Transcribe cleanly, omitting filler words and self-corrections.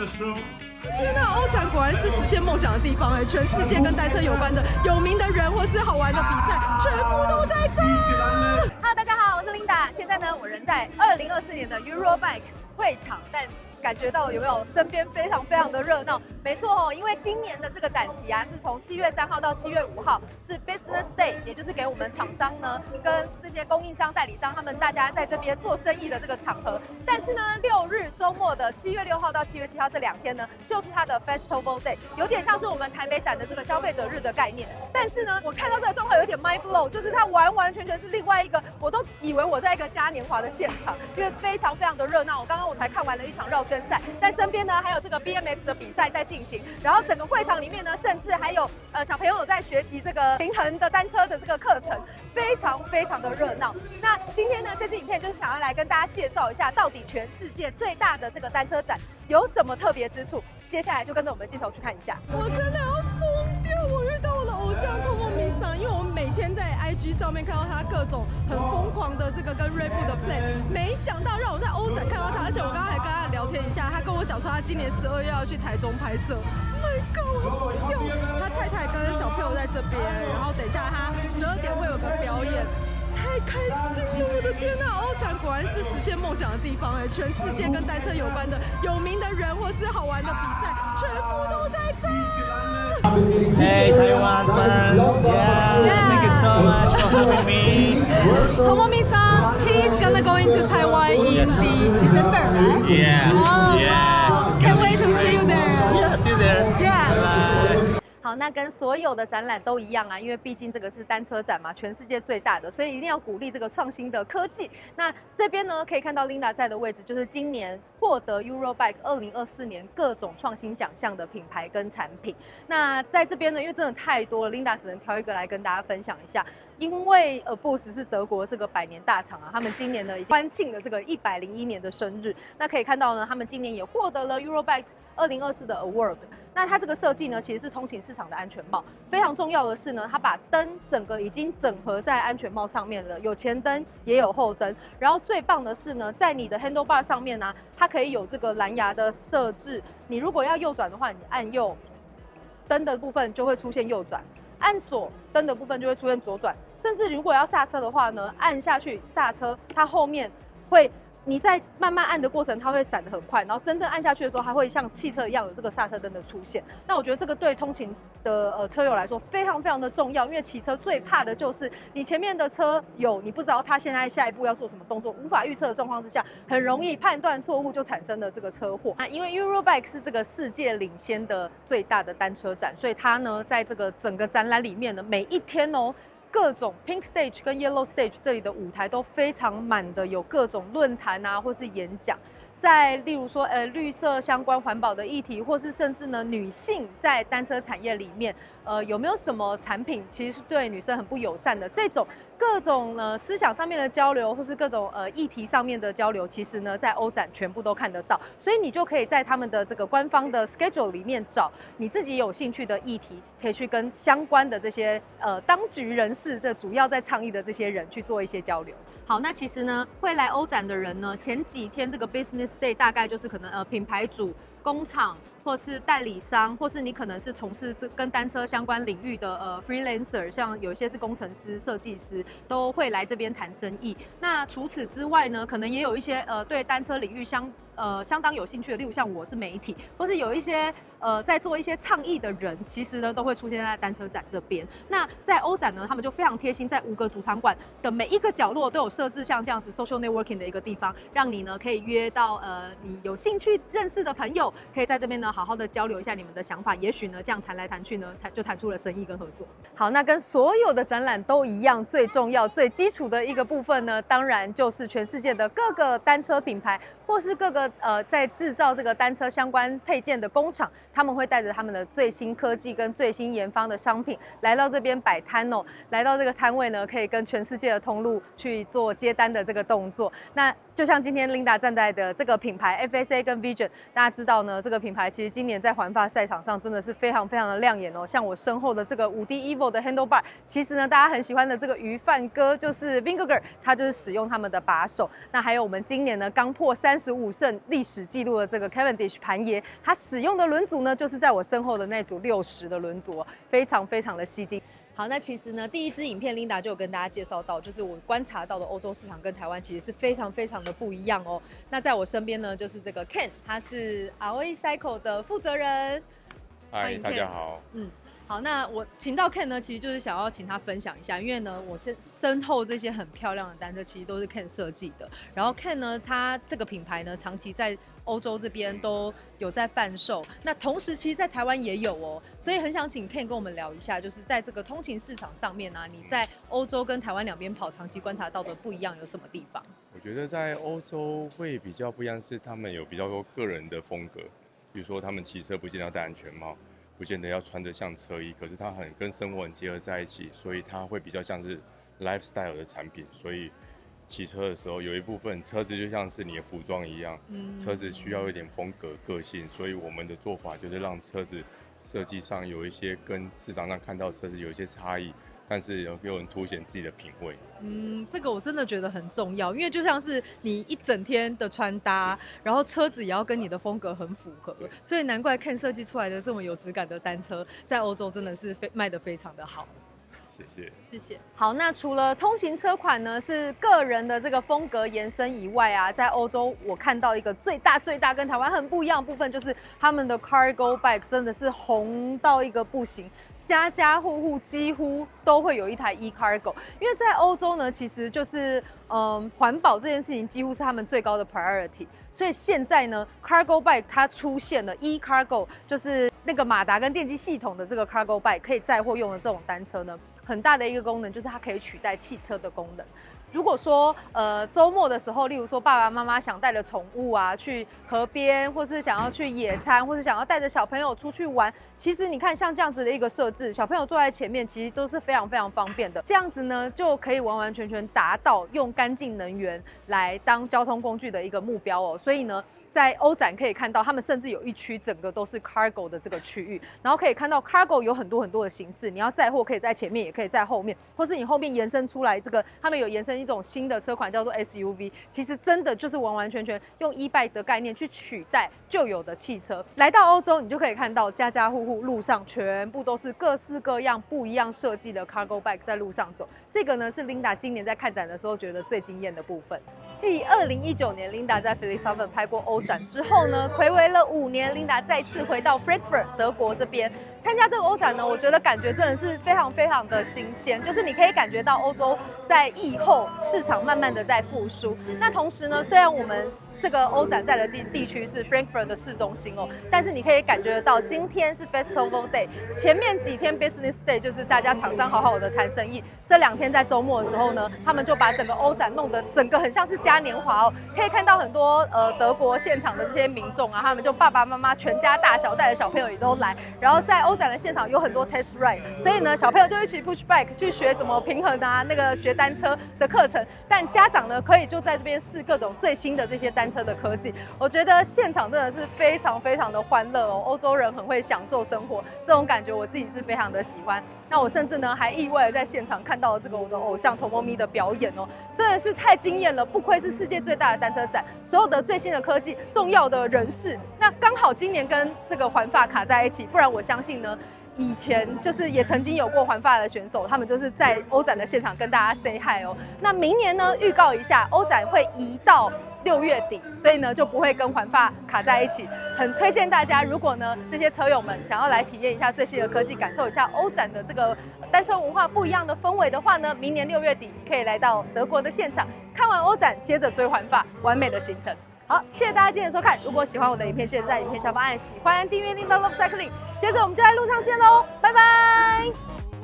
天呐，欧展果然是实现梦想的地方哎！全世界跟单车有关的有名的人或是好玩的比赛，全部都在这。Hello， 大家好，我是 Linda。现在呢，我人在2024年的 Eurobike 会场，但感觉到有没有身边非常的热闹？没错哦，因为今年的这个展期啊，是从7月3号到7月5号，是 Business Day， 也就是给我们厂商呢跟这些供应商、代理商他们大家在这边做生意的这个场合。但是呢，6日周末的7月6号到7月7号这2天呢，就是它的 Festival Day， 有点像是我们台北展的这个消费者日的概念。但是呢，我看到这个状况有点 mind blow， 就是它完全是另外一个，我都以为我在一个嘉年华的现场，因为非常的热闹。刚刚我才看完了一场绕圈赛，但身边呢还有这个 BMX 的比赛在进行，然后整个会场里面呢，甚至还有小朋友有在学习这个平衡的单车的这个课程，非常的热闹。那今天呢，这支影片就是想要来跟大家介绍一下，到底全世界最大的这个单车展有什么特别之处。接下来就跟着我们镜头去看一下。我真的要疯掉！我遇到我的偶像 Tomomi-san， 因为我每天在 IG 上面看到他各种很疯狂的这个跟 Red Bull 的 play， 没想到让我在欧展看到他，而且我刚刚还跟他聊天一下，他跟我讲说他今年12月要去台中拍摄。Oh my god！ 他太太跟小朋友在这边，然后等一下他12点会有个表演。太开心了！我的天呐，欧展果然是实现梦想的地方哎！全世界跟单车有关的有名的人或是好玩的比赛，全部都在这。Hey Taiwan fans, thank you so much for having me. Tomomi-san, he's gonna go into Taiwan in the December, right? Yeah. Oh, yeah. wow. Can't wait to see you there. Yeah, see you there. Yeah. Bye. 好，那跟所有的展览都一样啊，因为毕竟这个是单车展嘛，全世界最大的，所以一定要鼓励这个创新的科技。那这边呢，可以看到 Linda 在的位置，就是今年获得 Eurobike 2024年各种创新奖项的品牌跟产品。那在这边呢，因为真的太多了 ，Linda 只能挑一个来跟大家分享一下。因为Bose 是德国这个100年大厂啊，他们今年呢已经欢庆了这个101年的生日。那可以看到呢，他们今年也获得了 Eurobike 2024的 Award。那它这个设计呢，其实是通勤市场的安全帽。非常重要的是呢，它把灯整个已经整合在安全帽上面了，有前灯也有后灯。然后最棒的是呢，在你的 handlebar 上面呢，它可以有这个蓝牙的设置。你如果要右转的话，你按右，灯的部分就会出现右转；按左，灯的部分就会出现左转。甚至如果要刹车的话呢，按下去刹车，它后面会。你在慢慢按的过程，它会闪得很快，然后真正按下去的时候，它会像汽车一样有这个刹车灯的出现。那我觉得这个对通勤的车友来说非常的重要，因为骑车最怕的就是你前面的车有你不知道他现在下一步要做什么动作，无法预测的状况之下，很容易判断错误就产生了这个车祸。那因为 Eurobike 是这个世界领先的最大的单车展，所以它呢在这个整个展览里面呢，每一天哦。各种 Pink Stage 跟 Yellow Stage 这里的舞台都非常满的，有各种论坛啊，或是演讲。在例如说，绿色相关环保的议题，或是甚至呢，女性在单车产业里面，有没有什么产品其实是对女生很不友善的？这种各种思想上面的交流，或是各种议题上面的交流，其实呢，在欧展全部都看得到。所以你就可以在他们的这个官方的 schedule 里面找你自己有兴趣的议题，可以去跟相关的这些当局人士的主要在倡议的这些人去做一些交流。好，那其实呢，会来欧展的人呢，前几天这个 Business Day 大概就是可能品牌主、工厂，或是代理商，或是你可能是从事跟单车相关领域的freelancer， 像有一些是工程师、设计师，都会来这边谈生意。那除此之外呢，可能也有一些对单车领域相当有兴趣的，例如像我是媒体，或是有一些在做一些倡议的人，其实呢都会出现在单车展这边。那在欧展呢，他们就非常贴心，在5个主场馆的每一个角落都有设置像这样子 social networking 的一个地方，让你呢可以约到你有兴趣认识的朋友，可以在这边呢好好的交流一下你们的想法，也许呢这样谈来谈去呢，就谈出了生意跟合作。好，那跟所有的展览都一样，最重要、最基础的一个部分呢，当然就是全世界的各个单车品牌，或是各个在制造这个单车相关配件的工厂，他们会带着他们的最新科技跟最新研发的商品来到这边摆摊哦，来到这个摊位呢，可以跟全世界的通路去做接单的这个动作。那就像今天 Linda 站在的这个品牌 FSA 跟 Vision， 大家知道呢，这个品牌其实今年在环法赛场上真的是非常的亮眼哦。像我身后的这个5D Evo 的 handlebar， 其实呢大家很喜欢的这个鱼贩哥就是 Vingegaard， 他就是使用他们的把手。那还有我们今年呢刚破30 35胜历史纪录的这个 Cavendish 盘爷，他使用的轮组呢，就是在我身后的那组60的轮组哦，非常非常的吸睛。好，那其实呢，第一支影片 Linda 就有跟大家介绍到，就是我观察到的欧洲市场跟台湾其实是非常非常的不一样哦。那在我身边呢，就是这个 Ken， 他是 ROE Cycle 的负责人。嗨，大家好。好，那我请到 Ken 呢，其实就是想要请他分享一下，因为呢，我身后这些很漂亮的单车其实都是 Ken 设计的。然后 Ken 呢，他这个品牌呢，长期在欧洲这边都有在贩售，那同时其实在台湾也有哦，所以很想请 Ken 跟我们聊一下，就是在这个通勤市场上面啊，你在欧洲跟台湾两边跑，长期观察到的不一样有什么地方？我觉得在欧洲会比较不一样，是他们有比较多个人的风格，比如说他们骑车不见得要戴安全帽，不见得要穿着像车衣，可是它很跟生活很结合在一起，所以它会比较像是 lifestyle 的产品，所以骑车的时候有一部分车子就像是你的服装一样，车子需要一点风格个性，所以我们的做法就是让车子设计上有一些跟市场上看到的车子有一些差异，但是有人凸显自己的品味。这个我真的觉得很重要，因为就像是你一整天的穿搭，然后车子也要跟你的风格很符合，所以难怪 Ken 设计出来的这么有质感的单车，在欧洲真的是卖得非常的好。谢谢。好，那除了通勤车款呢是个人的这个风格延伸以外啊，在欧洲我看到一个最大跟台湾很不一样的部分，就是他们的 cargo bike 真的是红到一个不行。家家户户几乎都会有一台 e-cargo， 因为在欧洲呢，其实就是环保这件事情几乎是他们最高的 priority， 所以现在呢 cargo bike 它出现了 e-cargo， 就是那个马达跟电机系统的这个 cargo bike 可以载货用的这种单车呢，很大的一个功能就是它可以取代汽车的功能。如果说周末的时候，例如说爸爸妈妈想带着宠物啊去河边，或是想要去野餐，或是想要带着小朋友出去玩，其实你看像这样子的一个设置，小朋友坐在前面，其实都是非常非常方便的。这样子呢，就可以完完全全达到用干净能源来当交通工具的一个目标哦。所以呢，在欧展可以看到，他们甚至有一区整个都是 cargo 的这个区域，然后可以看到 cargo 有很多很多的形式，你要载货可以在前面，也可以在后面，或是你后面延伸出来这个，他们有延伸一种新的车款叫做 SUV， 其实真的就是完完全全用 e-bike 的概念去取代旧有的汽车。来到欧洲，你就可以看到家家户户路上全部都是各式各样不一样设计的 cargo bike 在路上走。这个呢是 Linda 今年在看展的时候觉得最惊艳的部分。继2019年 Linda 在 Friedrichshafen 拍过欧展之后呢，睽违了5年 ，Linda 再次回到 Frankfurt 德国这边参加这个欧展呢，我觉得感觉真的是非常非常的新鲜，就是你可以感觉到欧洲在疫后市场慢慢的在复苏。那同时呢，虽然我们这个欧展在的地区是 Frankfurt 的市中心哦，但是你可以感觉得到，今天是 Festival Day， 前面几天 Business Day 就是大家厂商好好的谈生意，这2天在周末的时候呢，他们就把整个欧展弄得整个很像是嘉年华哦，可以看到很多德国现场的这些民众啊，他们就爸爸妈妈全家大小带着小朋友也都来，然后在欧展的现场有很多 test ride， 所以呢小朋友就一起 push bike 去学怎么平衡啊，那个学单车的课程，但家长呢可以就在这边试各种最新的这些单车的科技，我觉得现场真的是非常非常的欢乐哦，欧洲人很会享受生活，这种感觉我自己是非常的喜欢。那我甚至呢还意外的在现场看到了这个我的偶像 Tomomi 的表演哦，真的是太惊艳了，不愧是世界最大的单车展，所有的最新的科技、重要的人士，那刚好今年跟这个环法卡在一起，不然我相信呢。以前就是也曾经有过环法的选手，他们就是在欧展的现场跟大家 say hi 哦。那明年呢，预告一下，欧展会移到6月底，所以呢就不会跟环法卡在一起。很推荐大家，如果呢这些车友们想要来体验一下最新的科技，感受一下欧展的这个单车文化不一样的氛围的话呢，明年6月底可以来到德国的现场，看完欧展接着追环法，完美的行程。好，谢谢大家今天的收看。如果喜欢我的影片，记得在影片下方按喜欢、订阅、Linda Love Cycling。接着我们就在路上见喽，拜拜。